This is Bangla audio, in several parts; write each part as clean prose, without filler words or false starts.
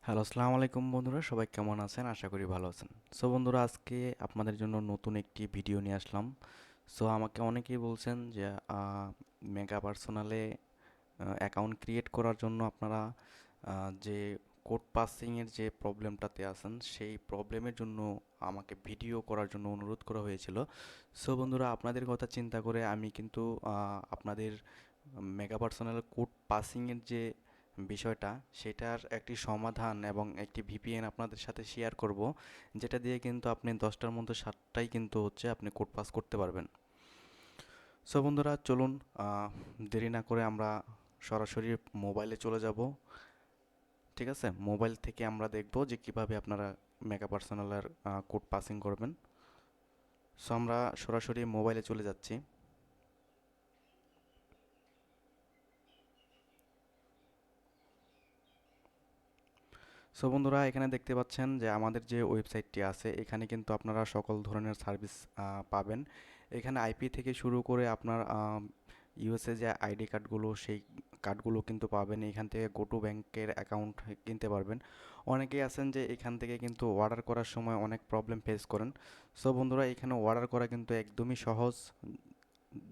হ্যালো, আসসালামু আলাইকুম বন্ধুরা, সবাই কেমন আছেন? আশা করি ভালো আছেন। সো বন্ধুরা, আজকে আপনাদের জন্য নতুন একটি ভিডিও নিয়ে আসলাম। সো আমাকে অনেকেই বলছেন যে মেগা পার্সোনালে অ্যাকাউন্ট ক্রিয়েট করার জন্য আপনারা যে কোড পাসিংয়ের যে প্রবলেমটাতে আছেন সেই প্রবলেমের জন্য আমাকে ভিডিও করার জন্য অনুরোধ করা হয়েছিল। সো বন্ধুরা, আপনাদের কথা চিন্তা করে আমি কিন্তু আপনাদের মেগা পার্সোনাল কোড পাসিংয়ের যে বিষয়টা সেটার একটি সমাধান এবং একটি ভিপিএন আপনাদের সাথে শেয়ার করব, যেটা দিয়ে কিন্তু আপনি 10টার মধ্যে 7টাই কিন্তু হচ্ছে আপনি কোড পাস করতে পারবেন। সো বন্ধুরা, চলুন দেরি না করে আমরা সরাসরি মোবাইলে চলে যাব। ঠিক আছে, মোবাইল থেকে আমরা দেখব যে কিভাবে আপনারা মেগা পার্সোনালের কোড পাসিং করবেন। সো আমরা সরাসরি মোবাইলে চলে যাচ্ছি। সো বন্ধুরা, এখানে দেখতে পাচ্ছেন যে আমাদের যে ওয়েবসাইটটি আছে এখানে কিন্তু আপনারা সকল ধরনের সার্ভিস পাবেন। এখানে আইপি থেকে শুরু করে আপনার ইউএসএ যে আইডি কার্ডগুলো সেই কার্ডগুলো কিন্তু পাবেন। এখান থেকে গো টু ব্যাংকের অ্যাকাউন্ট কিনতে পারবেন। অনেকেই আছেন যে এখান থেকে কিন্তু অর্ডার করার সময় অনেক প্রবলেম ফেস করেন। সো বন্ধুরা, এখানে অর্ডার করা কিন্তু একদমই সহজ।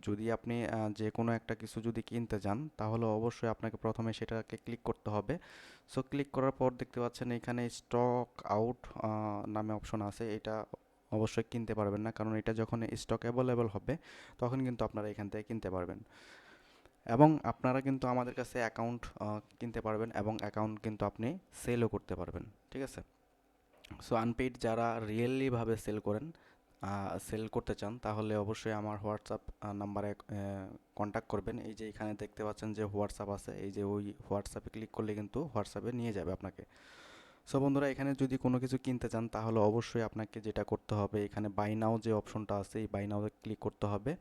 যদি আপনি যে কোনো একটা কিছু যদি কিনতে যান তাহলে অবশ্যই আপনাকে প্রথমে সেটাকে ক্লিক করতে হবে। সো ক্লিক করার পর দেখতে পাচ্ছেন এখানে স্টক আউট নামে অপশন আছে। এটা অবশ্যই কিনতে পারবেন না, কারণ এটা যখন স্টক অ্যাভেলেবল হবে তখন কিন্তু আপনারা এখান থেকে কিনতে পারবেন। এবং আপনারা কিন্তু আমাদের কাছে অ্যাকাউন্ট কিনতে পারবেন এবং অ্যাকাউন্ট কিন্তু আপনি সেলও করতে পারবেন। ঠিক আছে, সো আনপেইড যারা রিয়েলিভাবে সেল করেন, সেল করতে চান, তাহলে অবশ্যই আমার হোয়াটসঅ্যাপ নাম্বারে কন্ট্যাক্ট করবেন। এই যে এখানে দেখতে পাচ্ছেন যে হোয়াটসঅ্যাপ আছে, এই যে ওই হোয়াটসঅ্যাপে ক্লিক করলে কিন্তু হোয়াটসঅ্যাপে নিয়ে যাবে আপনাকে। সো বন্ধুরা, এখানে যদি কোনো কিছু কিনতে চান তাহলে অবশ্যই আপনাকে যেটা করতে হবে, এখানে বাই নাও যে অপশনটা আছে এই বাই নাও ক্লিক করতে হবে।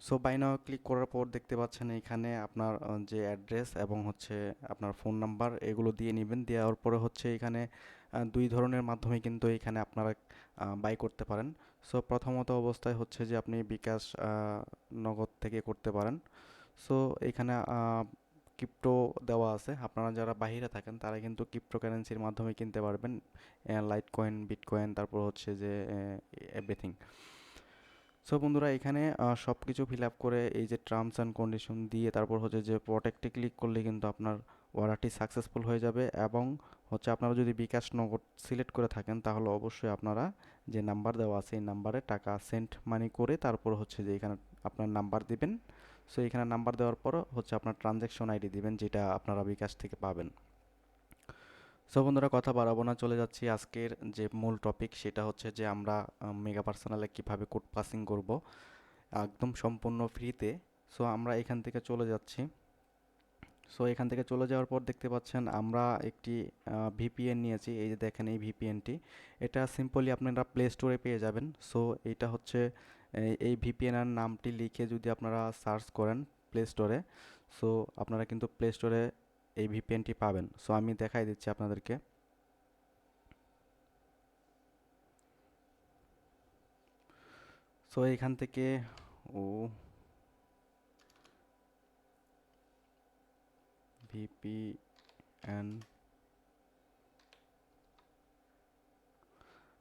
সো বাই নাও ক্লিক করার পর দেখতে পাচ্ছেন এখানে আপনার যে অ্যাড্রেস এবং হচ্ছে আপনার ফোন নাম্বার এগুলো দিয়ে নেবেন। দেওয়ার পরে হচ্ছে এখানে দুই ধরনের মাধ্যমে কিন্তু এখানে আপনারা বাই করতে পারেন। সো প্রথমত অবস্থায় হচ্ছে যে আপনি বিকাশ নগদ থেকে করতে পারেন। সো এখানে ক্রিপ্টো দেওয়া আছে। আপনারা যারা বাইরে থাকেন তারা কিন্তু ক্রিপ্টো কারেন্সির মাধ্যমে কিনতে পারবেন, লাইট কয়েন, বিটকয়েন, তারপর হচ্ছে যে এভরিথিং। সো বন্ধুরা, এখানে সব কিছু ফিল আপ করে এই যে টার্মস অ্যান্ড কন্ডিশন দিয়ে তারপর হচ্ছে যে প্রোটেক্টে ক্লিক করলে কিন্তু আপনার অর্ডারটি সাকসেসফুল হয়ে যাবে। এবং হচ্ছে আপনারা যদি বিকাশ নগদ সিলেক্ট করে থাকেন তাহলে অবশ্যই আপনারা যে নাম্বার দেওয়া আছে এই নাম্বারে টাকা সেন্ড মানি করে তারপর হচ্ছে যে এখানে আপনার নাম্বার দিবেন। সো এখানে নাম্বার দেওয়ার পর হচ্ছে আপনার ট্রানজ্যাকশন আইডি দিবেন, যেটা আপনারা বিকাশ থেকে পাবেন। সো বন্ধুরা, কথা বাড়াবো না, চলে যাচ্ছি আজকের যে মূল টপিক, সেটা হচ্ছে যে আমরা মেগা পার্সোনালে কীভাবে কোড পাসিং করব একদম সম্পূর্ণ ফ্রিতে। সো আমরা এখান থেকে চলে যাচ্ছি। সো এখান থেকে চলে যাওয়ার পর দেখতে পাচ্ছেন আমরা একটি ভিপিএন নিয়েছি। এই যে দেখেন এই ভিপিএনটি, এটা সিম্পলি আপনারা প্লে স্টোরে পেয়ে যাবেন। সো এইটা হচ্ছে এই ভিপিএনের নামটি লিখে যদি আপনারা সার্চ করেন প্লে স্টোরে, সো আপনারা কিন্তু প্লে স্টোরে এই ভিপিএনটি পাবেন। সো আমি দেখাই দিচ্ছি আপনাদেরকে। সো এখান থেকে ও ভিপিএন,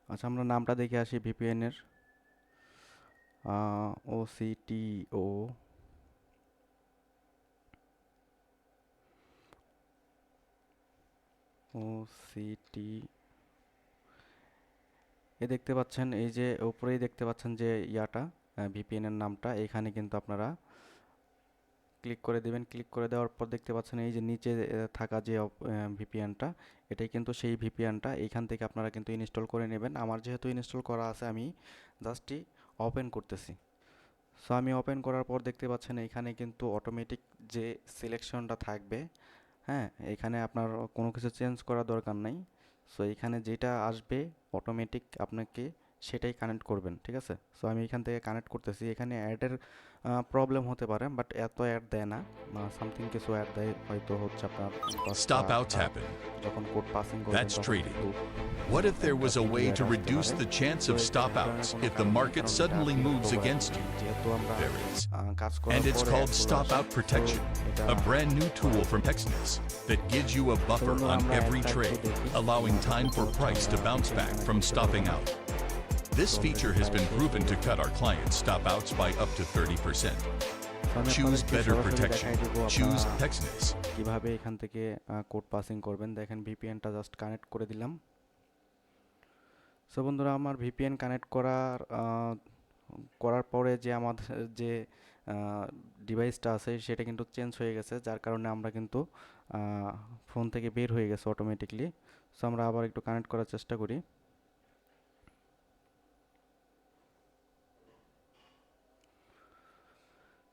আচ্ছা আমরা নামটা দেখে আসি ভিপিএন এর। ও সি টি ও ও সি টি, এ দেখতে পাচ্ছেন এই যে উপরেই দেখতে পাচ্ছেন যে ইয়াটা ভিপিএন এর নামটা, এখানে কিন্তু আপনারা ক্লিক করে দিবেন। ক্লিক করে দেওয়ার পর দেখতে পাচ্ছেন এই যে নিচে থাকা যে ভিপিএনটা, এটাই কিন্তু সেই ভিপিএনটা। এইখান থেকে আপনারা কিন্তু ইনস্টল করে নেবেন। আমার যেহেতু ইনস্টল করা আছে আমি জাস্টই ওপেন করতেছি। সো আমি ওপেন করার পর দেখতে পাচ্ছেন এখানে কিন্তু অটোমেটিক যে সিলেকশনটা থাকবে, হ্যাঁ, এখানে আপনার কোনো কিছু চেঞ্জ করার দরকার নাই। সো এখানে যেটা আসবে অটোমেটিক আপনাকে সেটাই কানেক্ট করবেন। ঠিক আছে, সো আমি এখান থেকে কানেক্ট করতেছি। এখানে অ্যাডের প্রবলেম হতে পারে, বাট এত অ্যাড দেয় না। সামথিং কিছু অ্যাড দেয়, হয়তো হচ্ছে আপনার 10টা Stop out tapping. যখন কোড পাসিং করবেন That's তখন trading. কিন্তু What if there was a একটা way trigger to আসতে reduce পারে। the chance তো of এটার stop-outs কোনো if the কারণ নেই, market কারণ এটা suddenly আপনি moves তবুও against you? যেহেতু আমরা There is. কাজ And করার it's পরে called অ্যাডগুলো আসে, stop-out তো protection, এটা a brand new tool from করা Texness that gives you a তো buffer বন্ধুরা on আমরা every অ্যাডটা একটু trade, দেখি, allowing time তারপর for হচ্ছে price to আমরা bounce VPN back connect from করতে stopping পারবো। out. This তো feature অলরেডি has প্রায় been শেষ proven হয়ে to গেছে। cut our clients' stop-outs by up to 30%. তো আমি Choose আপনাদেরকে better সরাসরি protection. দেখাই দেবো Choose আপনারা Texness. কিভাবে এখান থেকে কোড পাসিং করবেন। দেখেন ভিপিএনটা জাস্ট কানেক্ট করে দিলাম। সো বন্ধুরা, আমার ভিপিএন কানেক্ট করার পরে যে আমাদের যে ডিভাইসটা আছে সেটা কিন্তু চেঞ্জ হয়ে গেছে, যার কারণে আমরা কিন্তু ফোন থেকে বের হয়ে গেছে অটোমেটিকলি। সো আমরা আবার একটু কানেক্ট করার চেষ্টা করি।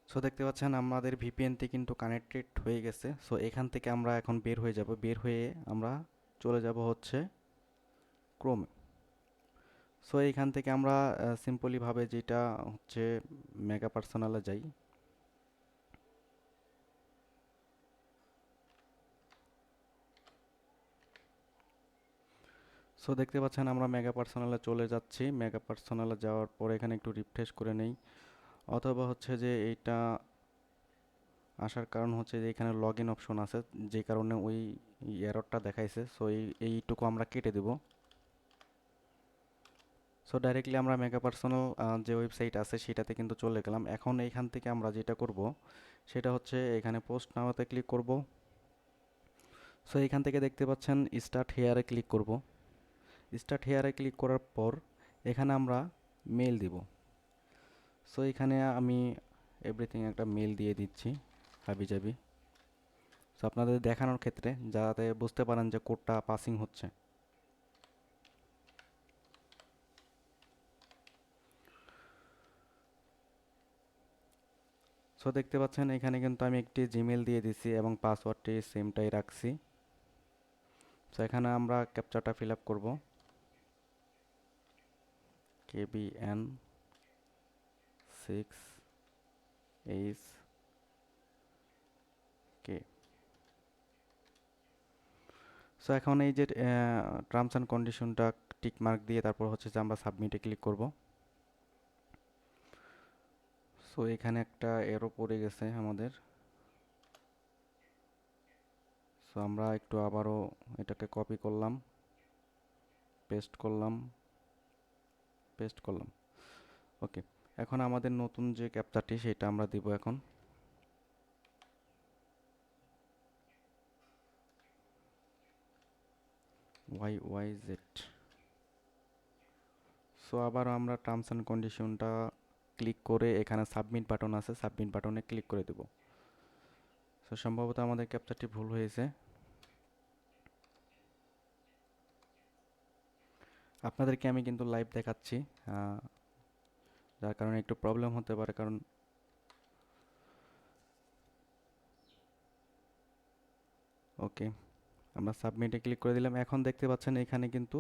সো দেখতে পাচ্ছেন আমাদের ভিপিএনটি কিন্তু কানেক্টেড হয়ে গেছে। সো এখান থেকে আমরা এখন বের হয়ে যাব, বের হয়ে আমরা চলে যাব হচ্ছে ক্রোমে। সো এইখান থেকে আমরা সিম্পলিভাবে যেটা হচ্ছে মেগা পার্সোনালে যাই। সো দেখতে পাচ্ছেন আমরা মেগা পার্সোনালে চলে যাচ্ছি। মেগা পার্সোনালে যাওয়ার পরে এখানে একটু রিফ্রেশ করে নেই, অথবা হচ্ছে যে এইটা আসার কারণ হচ্ছে যে এখানে লগ ইন অপশন আছে, যে কারণে ওই এররটা দেখাইছে। সো এইটুকু আমরা কেটে দেব। সো ডাইরেক্টলি আমরা মেগা পার্সোনাল যে ওয়েবসাইট আছে সেটাতে কিন্তু চলে গেলাম। এখন এইখান থেকে আমরা যেটা করব সেটা হচ্ছে এখানে পোস্ট নাওতে ক্লিক করব। সো এইখান থেকে দেখতে পাচ্ছেন স্টার্ট হেয়ারে ক্লিক করব। স্টার্ট হেয়ারে ক্লিক করার পর এখানে আমরা মেল দিব। সো এখানে আমি এভরিথিং একটা মেল দিয়ে দিচ্ছি হাবিজাবি। সো আপনাদের দেখানোর ক্ষেত্রে যাতে বুঝতে পারেন যে কোডটা পাসিং হচ্ছে। সো দেখতে পাচ্ছেন এখানে কিন্তু আমি একটি জিমেল দিয়ে দিছি এবং পাসওয়ার্ডটি সেমটাই রাখছি। সো এখানে আমরা ক্যাপচাটা ফিল আপ করবো, KBN6HK। সো এখন এই যে টার্মস অ্যান্ড কন্ডিশনটা টিক মার্ক দিয়ে তারপর হচ্ছে যে আমরা সাবমিটে ক্লিক করব। সো এখানে একটা এরো পড়ে গেছে আমাদের। সো আমরা একটু আবারও এটাকে কপি করলাম, পেস্ট করলাম, পেস্ট করলাম। ওকে, এখন আমাদের নতুন যে ক্যাপচাটি সেটা আমরা দিব এখন। YYZ। সো আবার আমরা টার্মস অ্যান্ড কন্ডিশনটা ক্লিক করে এখানে সাবমিট বাটন আছে, সাবমিট বাটনে ক্লিক করে দেব। সো সম্ভবত আমাদের ক্যাপচারটি ভুল হয়েছে। আপনাদেরকে আমি কিন্তু লাইভ দেখাচ্ছি, যার কারণে একটু প্রবলেম হতে পারে, কারণ ওকে আমরা সাবমিটে ক্লিক করে দিলাম। এখন দেখতে পাচ্ছেন এখানে কিন্তু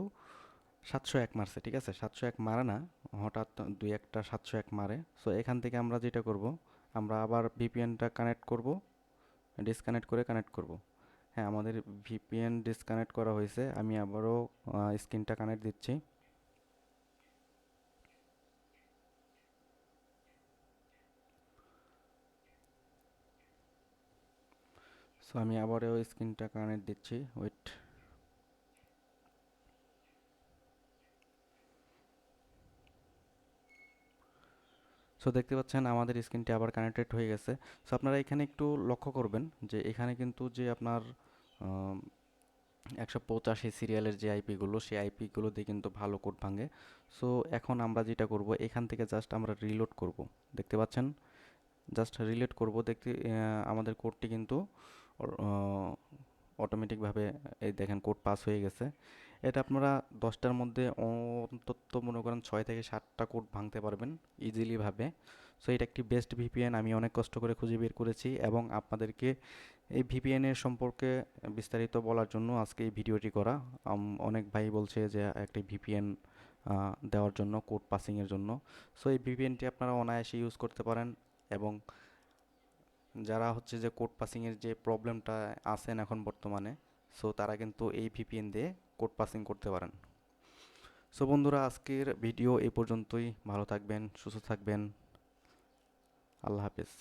701 মারছে, ঠিক আছে। 701 মারে না, হঠাৎ দুই একটা 701 মারে। সো এখান থেকে আমরা যেটা করব, আমরা আবার ভিপিএনটা কানেক্ট করব, ডিসকানেক্ট করে কানেক্ট করব। হ্যাঁ, আমাদের ভিপিএন ডিসকানেক্ট করা হয়েছে। আমি আবারও স্ক্রিনটা কানেক্ট দিচ্ছি। সো আমি আবারও স্ক্রিনটা কানেক্ট দিচ্ছি, ওয়েট। সো দেখতে পাচ্ছেন আমাদের স্ক্রিনটি আবার কানেক্টেড হয়ে গেছে। সো আপনারা এখানে একটু লক্ষ্য করবেন যে এখানে কিন্তু যে আপনার 185 সিরিয়ালের যে আইপিগুলো, সেই আইপিগুলো দিয়ে কিন্তু ভালো কোড ভাঙে। সো এখন আমরা যেটা করব, এখান থেকে জাস্ট আমরা রিলোড করব। দেখতে পাচ্ছেন জাস্ট রিলোড করব, দেখতে আমাদের কোডটি কিন্তু অটোমেটিকভাবে এই দেখেন কোড পাস হয়ে গেছে। এটা আপনারা 10টার মধ্যে অন্তত মনে করেন 6 থেকে 7টা কোড ভাঙতে পারবেন ইজিলি ভাবে। সো এটা একটি বেস্ট ভিপিএন, আমি অনেক কষ্ট করে খুঁজে বের করেছি এবং আপনাদেরকে এই ভিপিএনের সম্পর্কে বিস্তারিত বলার জন্য আজকে এই ভিডিওটি করা। অনেক ভাই বলছে যে একটি ভিপিএন দেওয়ার জন্য, কোড পাসিংয়ের জন্য। সো এই ভিপিএনটি আপনারা অনায়াসে ইউজ করতে পারেন এবং যারা হচ্ছে যে কোড পাসিংয়ের যে প্রবলেমটা আছেন এখন বর্তমানে, সো তারা কিন্তু এই ভিপিএন দিয়ে কোড পাসিং করতে পারেন। সো বন্ধুরা, আজকের ভিডিও এই পর্যন্তই। ভালো থাকবেন, সুস্থ থাকবেন। আল্লাহ হাফেজ।